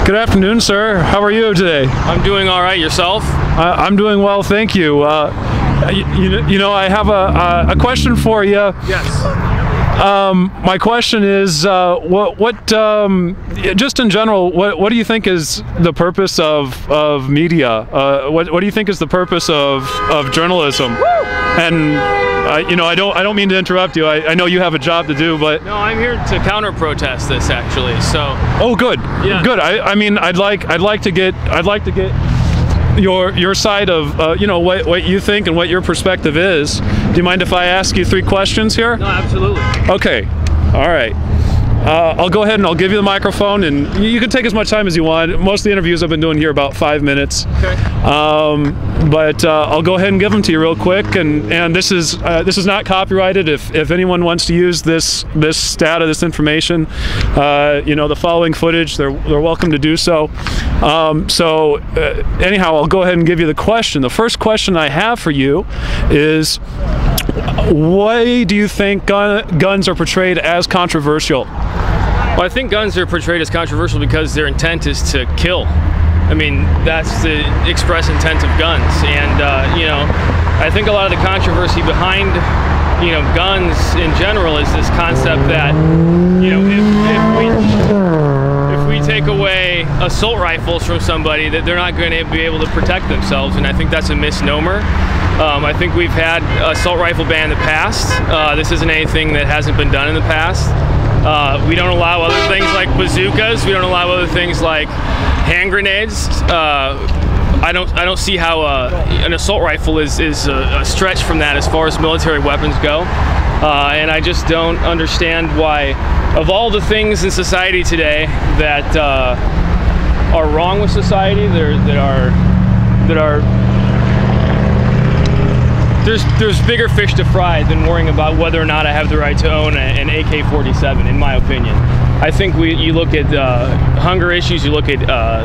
Good afternoon, sir. How are you today? I'm doing all right. Yourself? I'm doing well, thank you. You know, I have a question for you. Yes. My question is, just in general, what do you think is the purpose of media? What do you think is the purpose of journalism? Woo! And you know, I don't mean to interrupt you. I know you have a job to do, but no, I'm here to counter-protest this actually. So. Oh, good. Yeah. Good. I mean, I'd like to get your side of you know, what you think and what your perspective is. Do you mind if I ask you 3 questions here? No, absolutely. Okay. All right. I'll go ahead and I'll give you the microphone, and you can take as much time as you want. Most of the interviews I've been doing here about 5 minutes. Okay. But I'll go ahead and give them to you real quick. And this is not copyrighted. If anyone wants to use this data, this information, you know, the following footage, they're welcome to do so. Anyhow, I'll go ahead and give you the question. The first question I have for you is, why do you think guns are portrayed as controversial? Well, I think guns are portrayed as controversial because their intent is to kill. I mean, that's the express intent of guns. And, you know, I think a lot of the controversy behind, you know, guns in general is this concept that, you know, if we take away assault rifles from somebody, that they're not going to be able to protect themselves. And I think that's a misnomer. I think we've had assault rifle ban in the past. This isn't anything that hasn't been done in the past. We don't allow other things like bazookas. We don't allow other things like hand grenades. I don't see how an assault rifle is a stretch from that as far as military weapons go. And I just don't understand why, of all the things in society today that are wrong with society, there's bigger fish to fry than worrying about whether or not I have the right to own an AK-47, in my opinion. I think you look at hunger issues, you look at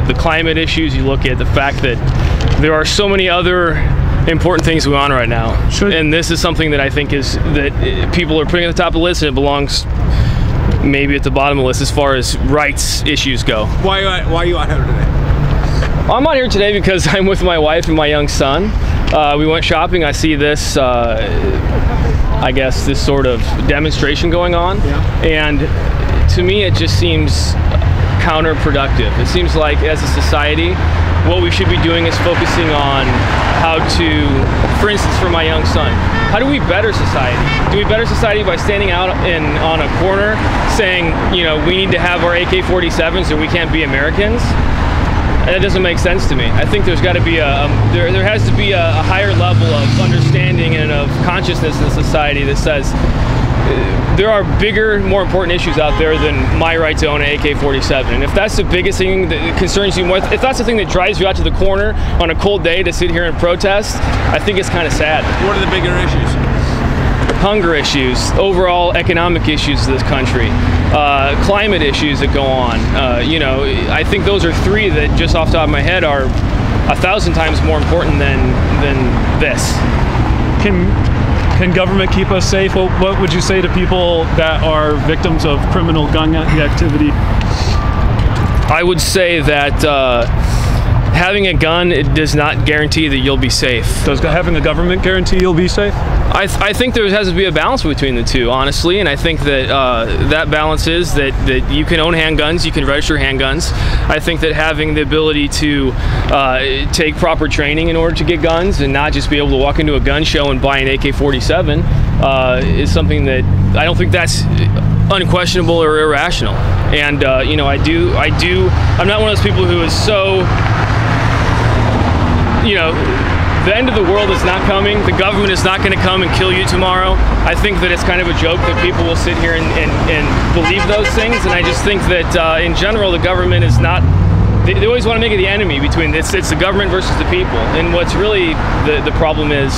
the climate issues, you look at the fact that there are so many other important things going on right now. Sure. And this is something that I think that people are putting at the top of the list, and it belongs maybe at the bottom of the list as far as rights issues go. Why are you out here today? I'm out here today because I'm with my wife and my young son. We went shopping. I see this, I guess, this sort of demonstration going on. Yeah. And to me, it just seems counterproductive. It seems like, as a society, what we should be doing is focusing on how to, for instance, for my young son, how do we better society? Do we better society by standing out on a corner saying, you know, we need to have our AK-47s or we can't be Americans? That doesn't make sense to me. I think there's got to be there has to be a higher level of understanding and of consciousness in society that says there are bigger, more important issues out there than my right to own an AK-47. And if that's the biggest thing that concerns you more, if that's the thing that drives you out to the corner on a cold day to sit here and protest, I think it's kind of sad. What are the bigger issues? Hunger issues, overall economic issues of this country, climate issues that go on. You know, I think those are 3 that, just off the top of my head, are 1,000 times more important than this. Can government keep us safe? What would you say to people that are victims of criminal gun activity? I would say that having a gun, it does not guarantee that you'll be safe. Does having a government guarantee you'll be safe? I think there has to be a balance between the two, honestly, and I think that that balance is that you can own handguns, you can register handguns. I think that having the ability to take proper training in order to get guns and not just be able to walk into a gun show and buy an AK-47 is something that I don't think that's unquestionable or irrational. And you know, I'm not one of those people who is so, you know, the end of the world is not coming. The government is not going to come and kill you tomorrow. I think that it's kind of a joke that people will sit here and believe those things. And I just think that in general, the government is not, they always want to make it the enemy between it's the government versus the people. And what's really the problem is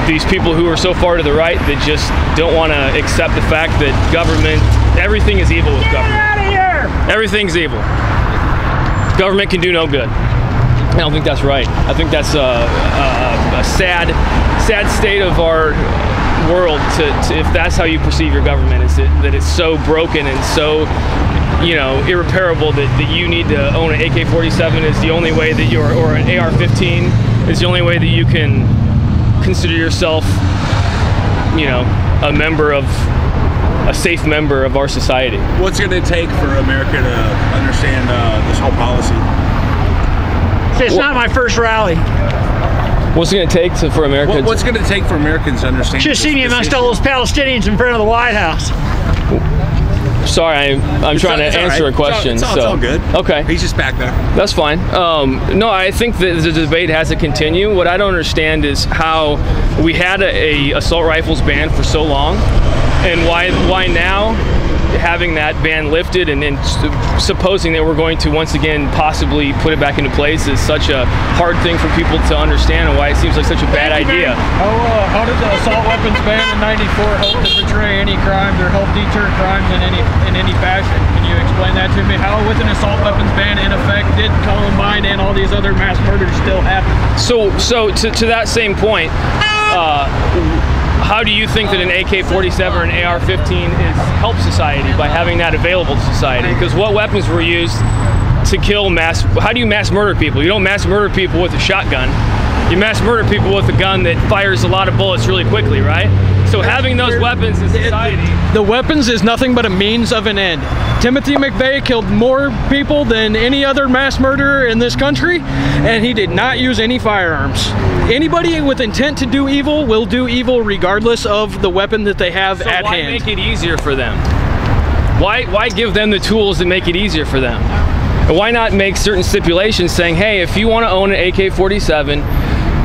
these people who are so far to the right that just don't want to accept the fact that government, everything is evil with government. Get out of here! Everything's evil. Government can do no good. I don't think that's right. I think that's a sad state of our world to if that's how you perceive your government, is that it's so broken and so you know, irreparable that you need to own an AK-47 is the only way that you're, or an AR-15 is the only way that you can consider yourself, you know, a safe member of our society. What's it going to take for America to understand this whole policy? It's not my first rally. What's it going to take for America? What's going to take for Americans to understand? Just see me amongst all those Palestinians in front of the White House. Sorry, I'm trying to answer a question. It's all good. Okay. He's just back there. That's fine. No, I think that the debate has to continue. What I don't understand is how we had a assault rifles ban for so long, and why now having that ban lifted and then supposing that we're going to once again possibly put it back into place is such a hard thing for people to understand, and why it seems like such a bad idea. How did the assault weapons ban in '94 help to portray any crimes or help deter crimes in any fashion? Can you explain that to me? How, with an assault weapons ban in effect, did Columbine and all these other mass murders still happen? So to that same point, how do you think that an AK-47 or an AR-15 helps society by having that available to society? Because what weapons were used to kill how do you mass murder people? You don't mass murder people with a shotgun. You mass murder people with a gun that fires a lot of bullets really quickly, right? So having those weapons in society... The weapons is nothing but a means of an end. Timothy McVeigh killed more people than any other mass murderer in this country, and he did not use any firearms. Anybody with intent to do evil will do evil regardless of the weapon that they have at hand. So why make it easier for them? Why give them the tools that make it easier for them? And why not make certain stipulations saying, hey, if you want to own an AK-47,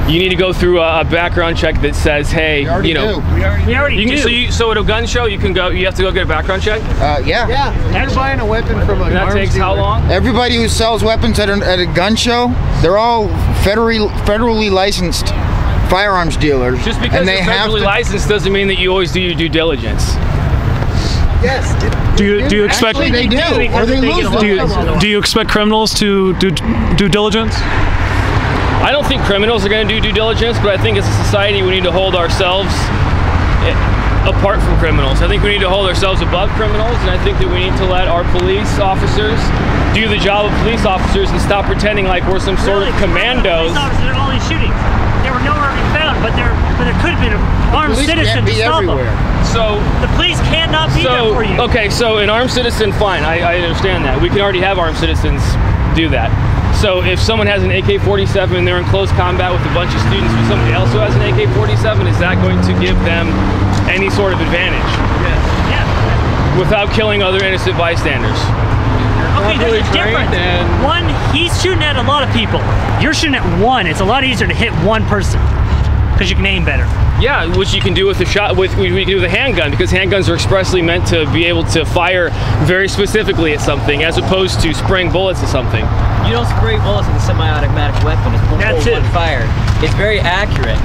you need to go through a background check that says, hey, you know, We already do. So at a gun show, you have to go get a background check. Yeah. That's buying a weapon from a And that takes how long? Everybody who sells weapons at a gun show, they're all federally licensed firearms dealers. Just because and you're federally licensed doesn't mean that you always do your due diligence. Yes. Do you expect? Actually, they do, or they lose. Do you expect criminals to do due diligence? I don't think criminals are going to do due diligence, but I think as a society we need to hold ourselves apart from criminals. I think we need to hold ourselves above criminals, and I think that we need to let our police officers do the job of police officers and stop pretending like we're some sort of commandos. Police officers are only shootings. They were nowhere to be found, but there could have been an armed citizen to stop them. So the police cannot be there for you. Okay, so an armed citizen, fine, I understand that. We can already have armed citizens do that. So if someone has an AK-47 and they're in close combat with a bunch of students with somebody else who has an AK-47, is that going to give them any sort of advantage? Yes. Yeah. Without killing other innocent bystanders? Okay, there's a difference. One, he's shooting at a lot of people. You're shooting at one. It's a lot easier to hit one person because you can aim better. Yeah, which you can do with a we can do with a handgun, because handguns are expressly meant to be able to fire very specifically at something, as opposed to spraying bullets at something. You don't spray bullets with a semi-automatic weapon. It's That's it. fired. It's very accurate.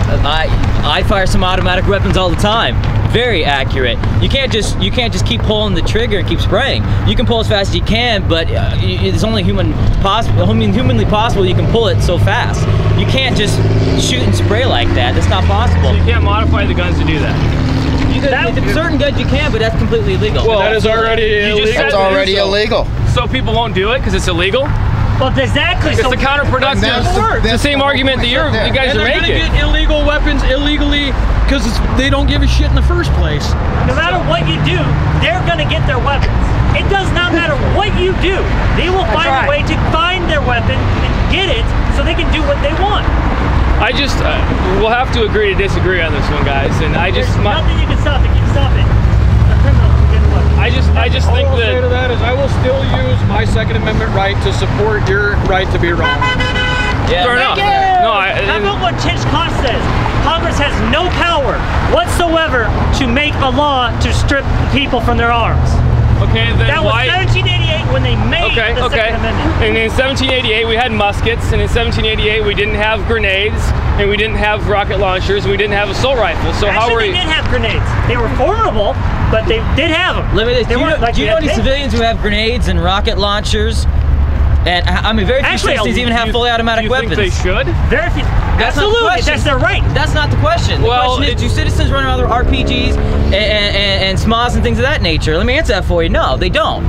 I fire some automatic weapons all the time. Very accurate. You can't just keep pulling the trigger and keep spraying. You can pull as fast as you can, but it's only humanly possible you can pull it so fast. You can't just shoot and spray like that. That's not possible. So you can't modify the guns to do that. Certain guns you can, but that's completely illegal. Well, that is already illegal. That's already illegal. So people won't do it because it's illegal? Well, exactly. It's the counterproductive. It's the same argument that you guys are making. They're gonna get illegal weapons illegally because they don't give a shit in the first place. No matter what you do, they're gonna get their weapons. It does not matter what you do. They will find a way to find their weapon and get it so they can do what they want. I just, we'll have to agree to disagree on this one, guys. And There's nothing you can stop it. You can stop it. A criminal can get a weapon. I just think All I'll say to that that is I will still use my Second Amendment right to support your right to be wrong. Yeah. fair enough. No, How about what Tinch Koch says? Congress has no power whatsoever to make a law to strip people from their arms. okay, then That was why? 1788 when they made the Second Amendment. And in 1788 we had muskets, and in 1788 we didn't have grenades, and we didn't have rocket launchers, and we didn't have assault rifles. So how were Actually, they did have grenades. They were formidable, but they did have them. Let me do you know any civilians who have grenades and rocket launchers? And I mean, very few citizens even have fully automatic weapons. Do you think they should? Very few. That's not the Absolutely, question. that's their right. That's not the question. The Well, question is, do citizens run around with RPGs and SMOS and things of that nature? Let me answer that for you. No, they don't.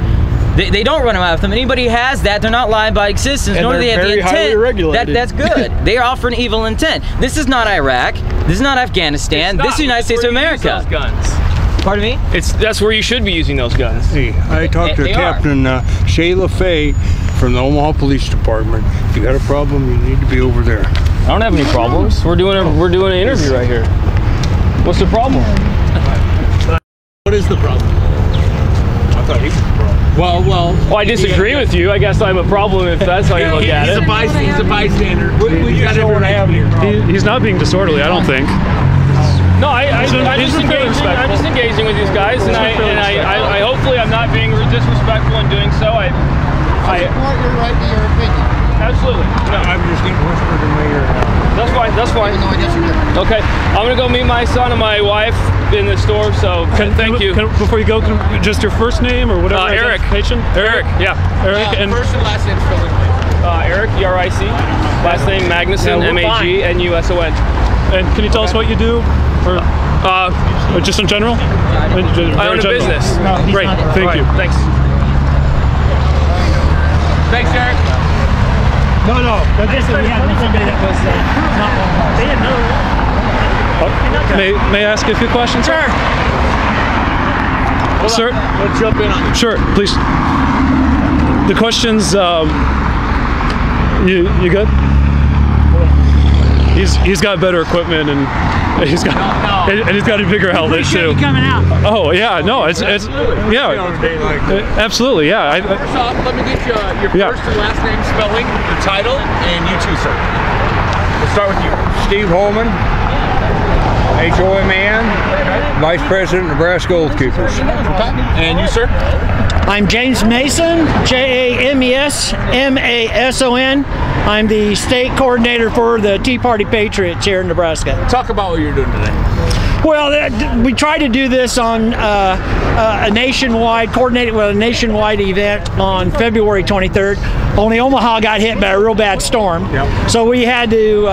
They don't run around with them. Anybody who has that, they're not lying by existence, nor do they have the intent. That's good. They are offering evil intent. This is not Iraq. This is not Afghanistan. This is the United States of America. Guns. Pardon me? That's where you should be using those guns. Hey, I talked to Captain Shayla Fay from the Omaha Police Department. If you got a problem, you need to be over there. I don't have any problems. We're doing an interview right here. What's the problem? What is the problem? I thought he was the problem. Well, I disagree with you. I guess I'm a problem if that's how you look at it. He's a bystander. We just don't want to have here. He's not being disorderly, I don't think. No, I'm just engaging with these guys, and I hopefully I'm not being disrespectful in doing so. I support your right to your opinion. Absolutely. No, I'm just getting whispered in my ear now. That's fine. That's fine. No, I disagree. Okay, I'm gonna go meet my son and my wife in the store. So thank you. Before you go, just your first name or whatever. Eric. Eric. Yeah. Eric and First and last name spelling. Eric, E-R-I-C. Last name Magnuson, M-A-G-N-U-S-O-N. And can you tell us what you do, or just in general? I own a business. Great. Thank you. Thanks. Thanks, Eric. No. But this we had somebody that was not. They didn't know. May I ask you a few questions? Sure. Sir? Let's jump in on it. Sure, please. The questions, you good? He's got better equipment and he's got a bigger helmet too. Coming out. Oh yeah, no, it's yeah, absolutely, yeah. First off, let me get you your first and last name spelling, the title, and you too, sir. We'll start with you. Steve Holman, HOMAN, Vice President, Nebraska Oath Keepers. And you, sir? I'm James Mason, J-A-M-E-S-M-A-S-O-N. I'm the state coordinator for the Tea Party Patriots here in Nebraska. Talk about what you're doing today. Well, we tried to do this on coordinated with a nationwide event on February 23rd. Only Omaha got hit by a real bad storm. Yep. So we had to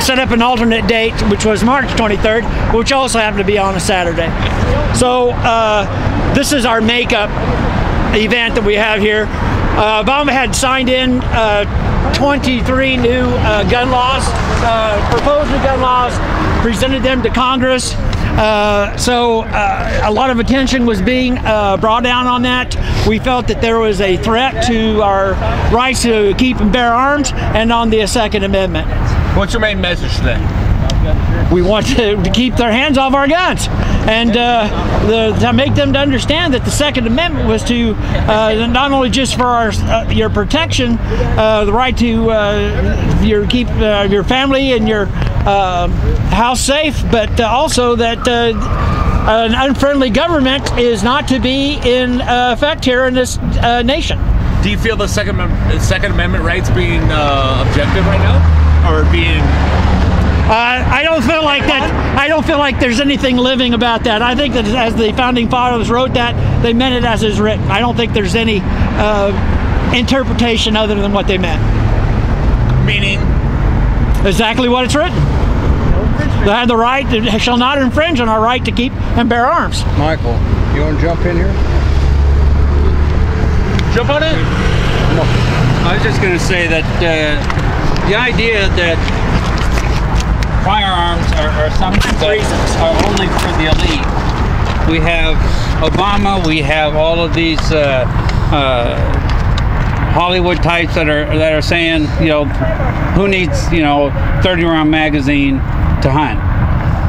set up an alternate date, which was March 23rd, which also happened to be on a Saturday. So this is our makeup event that we have here. Obama had signed in 23 new gun laws, proposed new gun laws, presented them to Congress. So a lot of attention was being brought down on that. We felt that there was a threat to our rights to keep and bear arms and on the Second Amendment. What's your main message today? We want to keep their hands off our guns and to make them to understand that the Second Amendment was to not only just for your protection, the right to keep your family and your house safe, but also that an unfriendly government is not to be in effect here in this nation. Do you feel the Second Amendment rights being objective right now, or being? I don't feel like that. I don't feel like there's anything living about that. I think that as the founding fathers wrote that, they meant it as is written. I don't think there's any interpretation other than what they meant. Meaning? Exactly what it's written. They have the right, they shall not infringe on our right to keep and bear arms. Michael, you want to jump in here? Jump on it? No. I was just going to say that the idea that firearms are something that are only for the elite. We have Obama, we have all of these Hollywood types that are saying, you know, who needs, 30-round magazine to hunt?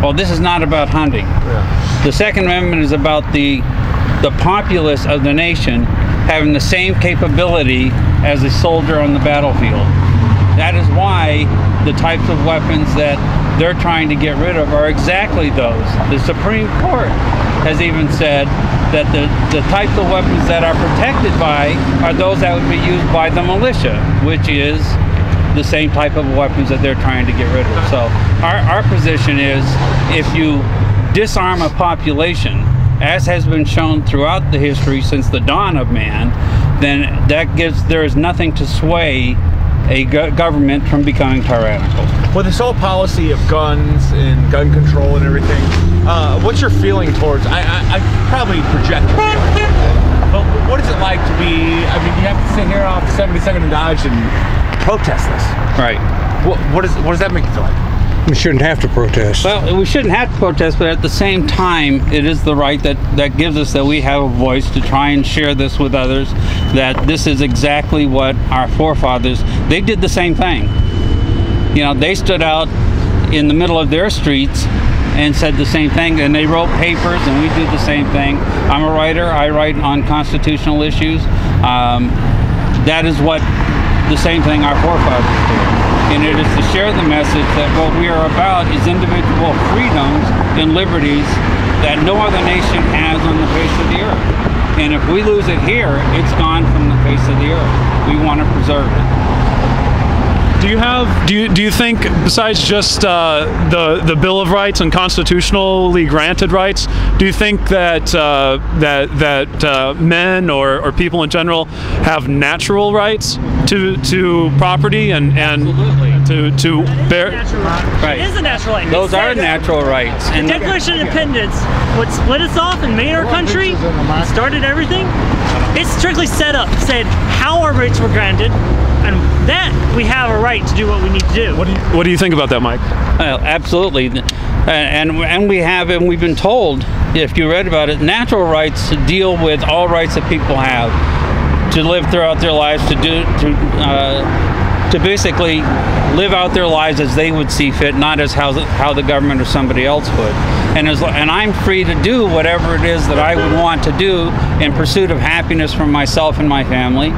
Well, this is not about hunting. Yeah. The Second Amendment is about the populace of the nation having the same capability as a soldier on the battlefield. That is why the types of weapons that they're trying to get rid of are exactly those. The Supreme Court has even said that the types of weapons that are protected by are those that would be used by the militia, which is the same type of weapons that they're trying to get rid of. So our position is, if you disarm a population, as has been shown throughout the history since the dawn of man, then there is nothing to sway a government from becoming tyrannical. Well, this whole policy of guns and gun control and everything, what's your feeling towards? I probably project. But What is it like to be, I mean, you have to sit here off 72nd and Dodge and protest this. Right. What does that make you feel like? We shouldn't have to protest. Well, we shouldn't have to protest, but at the same time, it is the right that gives us that we have a voice to try and share this with others, that this is exactly what our forefathers, they did the same thing. You know, they stood out in the middle of their streets and said the same thing, and they wrote papers, and we do the same thing. I'm a writer. I write on constitutional issues. That is what the same thing our forefathers did. And it is to share the message that what we are about is individual freedoms and liberties that no other nation has on the face of the earth. And if we lose it here, it's gone from the face of the earth. We want to preserve it. Do you think, besides just the Bill of Rights and constitutionally granted rights, do you think that men or people in general have natural rights to property and to bear? Right. It is a natural right. Those are natural rights. The Declaration of Independence, what split us off and made our country, started everything. It's strictly set up, said how our rights were granted, and that we have a right to do what we need to do. What do you think about that, Mike? Well, absolutely, and we've been told, if you read about it, natural rights deal with all rights that people have to live throughout their lives, to basically live out their lives as they would see fit, not as how the government or somebody else would. And I'm free to do whatever it is that I would want to do in pursuit of happiness for myself and my family.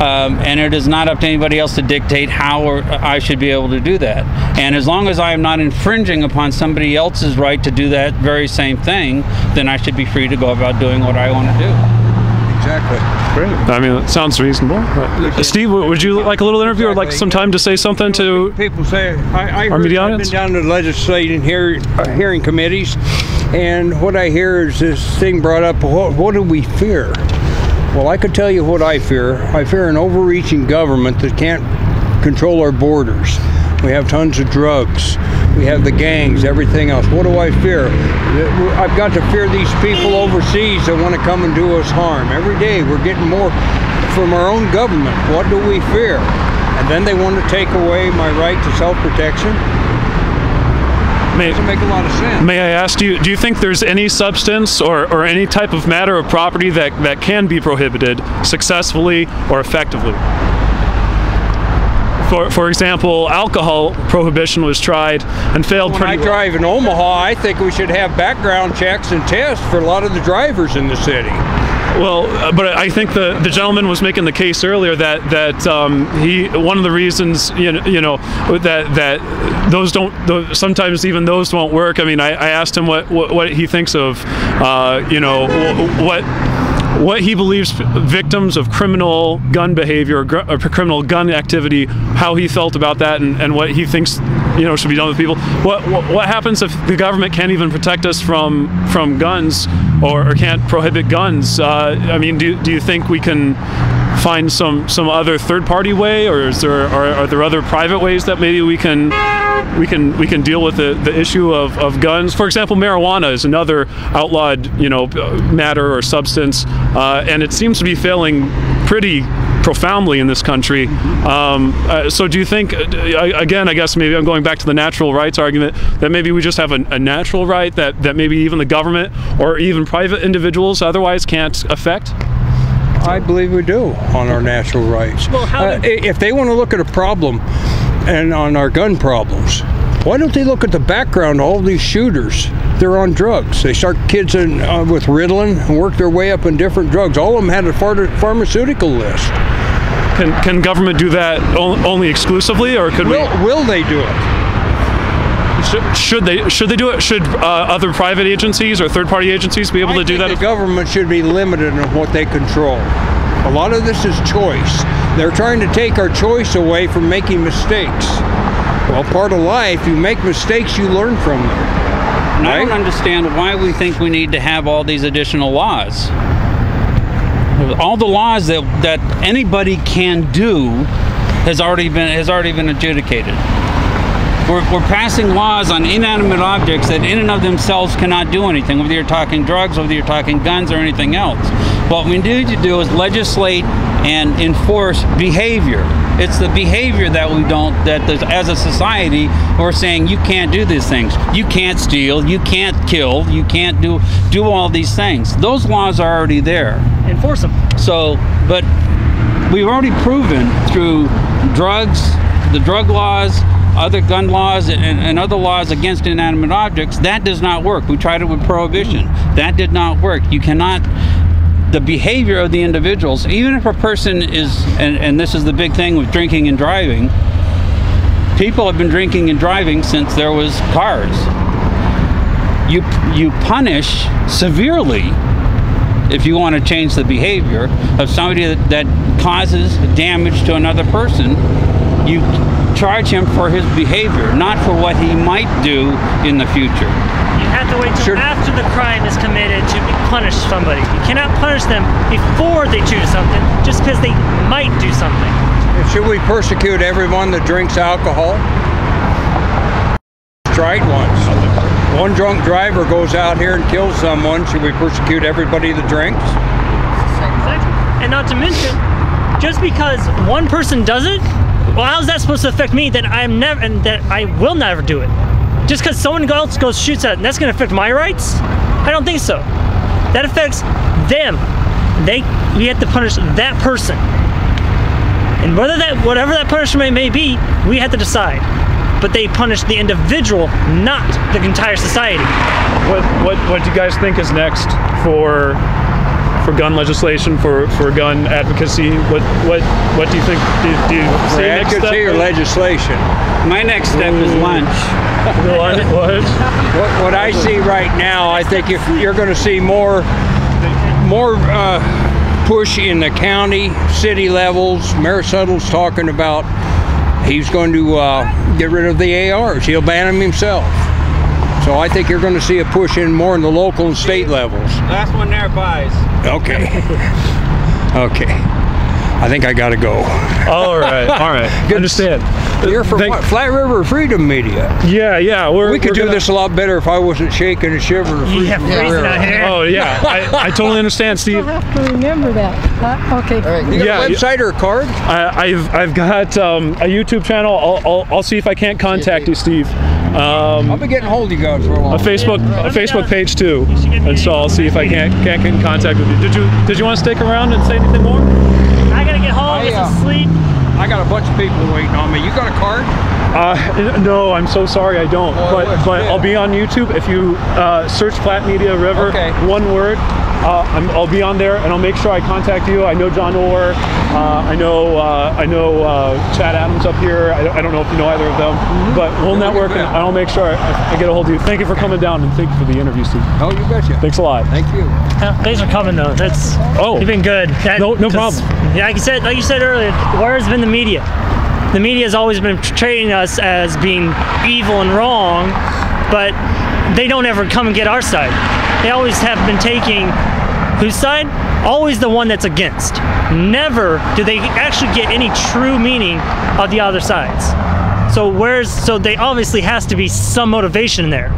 And it is not up to anybody else to dictate how I should be able to do that. And as long as I am not infringing upon somebody else's right to do that very same thing, then I should be free to go about doing what I want to do. Exactly. Great. I mean, it sounds reasonable. Steve, would you like a little interview or like some time to say something to people say? Our media audience? I've been down to legislating hearing committees, and what I hear is this thing brought up. What do we fear? Well, I could tell you what I fear. I fear an overreaching government that can't control our borders. We have tons of drugs. We have the gangs, everything else. What do I fear? I've got to fear these people overseas that want to come and do us harm. Every day we're getting more from our own government. What do we fear? And then they want to take away my right to self-protection. Doesn't make a lot of sense. May I ask, do you think there's any substance or any type of matter of property that can be prohibited successfully or effectively? For example, alcohol prohibition was tried and failed pretty well. When I drive in Omaha, I think we should have background checks and tests for a lot of the drivers in the city. Well, but I think the gentleman was making the case earlier that one of the reasons that those don't sometimes even those won't work. I mean, I asked him what he thinks of what he believes victims of criminal gun behavior or criminal gun activity, how he felt about that, and what he thinks should be done with people. What happens if the government can't even protect us from guns or can't prohibit guns? I mean, do you think we can find some other third-party way, or are there other private ways that maybe we can deal with the issue of guns? For example, marijuana is another outlawed matter or substance, and it seems to be failing pretty profoundly in this country. So do you think, again, I guess maybe I'm going back to the natural rights argument, that maybe we just have a natural right that maybe even the government or even private individuals otherwise can't affect? I believe we do on our natural rights. Well, if they want to look at a problem and on our gun problems, why don't they look at the background of all these shooters? They're on drugs. They start kids with Ritalin and work their way up in different drugs. All of them had a pharmaceutical list. Can government do that only exclusively, or could will they do it? Should they do it? Should other private agencies or third-party agencies be able to do that? The government should be limited in what they control. A lot of this is choice. They're trying to take our choice away from making mistakes. Well, part of life, you make mistakes, you learn from them. And I don't understand why we think we need to have all these additional laws. All the laws that anybody can do has already been adjudicated. We're passing laws on inanimate objects that in and of themselves cannot do anything, whether you're talking drugs, whether you're talking guns or anything else. What we need to do is legislate and enforce behavior. It's the behavior that we don't, as a society, we're saying you can't do these things. You can't steal, you can't kill, you can't do all these things. Those laws are already there. Enforce them. So, but we've already proven through drugs, the drug laws, other gun laws, and other laws against inanimate objects, that does not work. We tried it with prohibition. That did not work. You cannot, the behavior of the individuals, even if a person is, and this is the big thing with drinking and driving, people have been drinking and driving since there was cars. You punish severely if you want to change the behavior of somebody that causes damage to another person. You charge him for his behavior, not for what he might do in the future. You have to wait till after the crime is committed to punish somebody. You cannot punish them before they choose something, just because they might do something. Should we persecute everyone that drinks alcohol? Tried once. One drunk driver goes out here and kills someone. Should we persecute everybody that drinks? And not to mention, just because one person does it, well, how's that supposed to affect me that I will never do it? Just because someone else goes shoots at it, that's going to affect my rights? I don't think so. That affects them. We have to punish that person, and whatever that punishment may be, we have to decide. But they punish the individual, not the entire society. What do you guys think is next for gun legislation, for gun advocacy? What do you think? Do you see advocacy or legislation? My next step is lunch. What I see right now, I think you're going to see more push in the county, city levels. Mayor Suttle's talking about he's going to get rid of the ARs. He'll ban them himself. So I think you're going to see a push in more in the local and state levels. Last one there buys. Okay. Okay. I think I got to go. All right. Good. Understand. You're from what? Flat River Freedom Media. Yeah. We could do this a lot better if I wasn't shaking and shivering. Yeah, freezing out here. Oh yeah, I totally understand, Steve. I have to remember that. Okay. Right. You got a website or a card? I've got a YouTube channel. I'll see if I can't contact you, Steve. I'll be getting hold of you guys for a while. A Facebook page too, and so I'll see if I can't get in contact with you. Did you want to stick around and say anything more? I gotta get home, get some sleep. I got a bunch of people waiting on me. You got a card? No, I'm so sorry, I don't. But I'll be on YouTube. If you search Flat Media River, one word, I'll be on there, and I'll make sure I contact you. I know John Orr. I know Chad Adams up here. I don't know if you know either of them, but we'll network, and I'll make sure I get a hold of you. Thank you for coming down, and thank you for the interview, Steve. Oh, you betcha. Thanks a lot. Thank you. Thanks for coming, though. You've been good. No problem. Yeah, like you said earlier, where has been the media? The media has always been portraying us as being evil and wrong, but they don't ever come and get our side. They always have been taking whose side? Always the one that's against. Never do they actually get any true meaning of the other sides. So they obviously has to be some motivation there.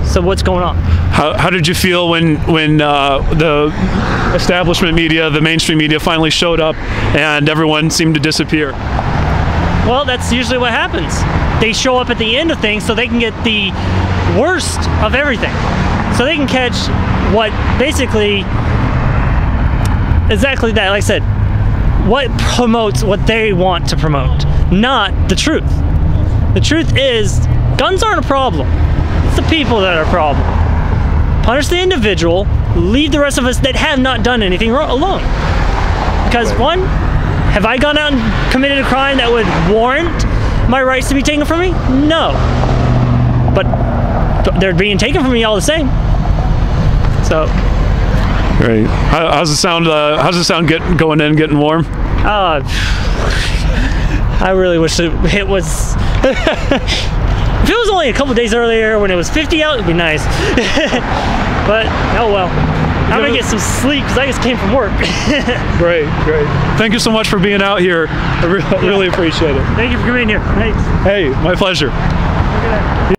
So what's going on? How did you feel when the establishment media, the mainstream media, finally showed up and everyone seemed to disappear? Well, that's usually what happens. They show up at the end of things so they can get the worst of everything. So they can catch what basically, exactly that, like I said, what promotes what they want to promote, not the truth. The truth is, guns aren't a problem. It's the people that are a problem. Punish the individual, leave the rest of us that have not done anything wrong alone. Because one, have I gone out and committed a crime that would warrant my rights to be taken from me? No. But they're being taken from me all the same. So. Great. How's the sound? Going in, getting warm? I really wish it was. If it was only a couple days earlier when it was 50 out, it'd be nice. But oh well. I'm gonna get some sleep because I just came from work. Great. Thank you so much for being out here. I really appreciate it. Thank you for coming in here. Thanks. Hey, my pleasure.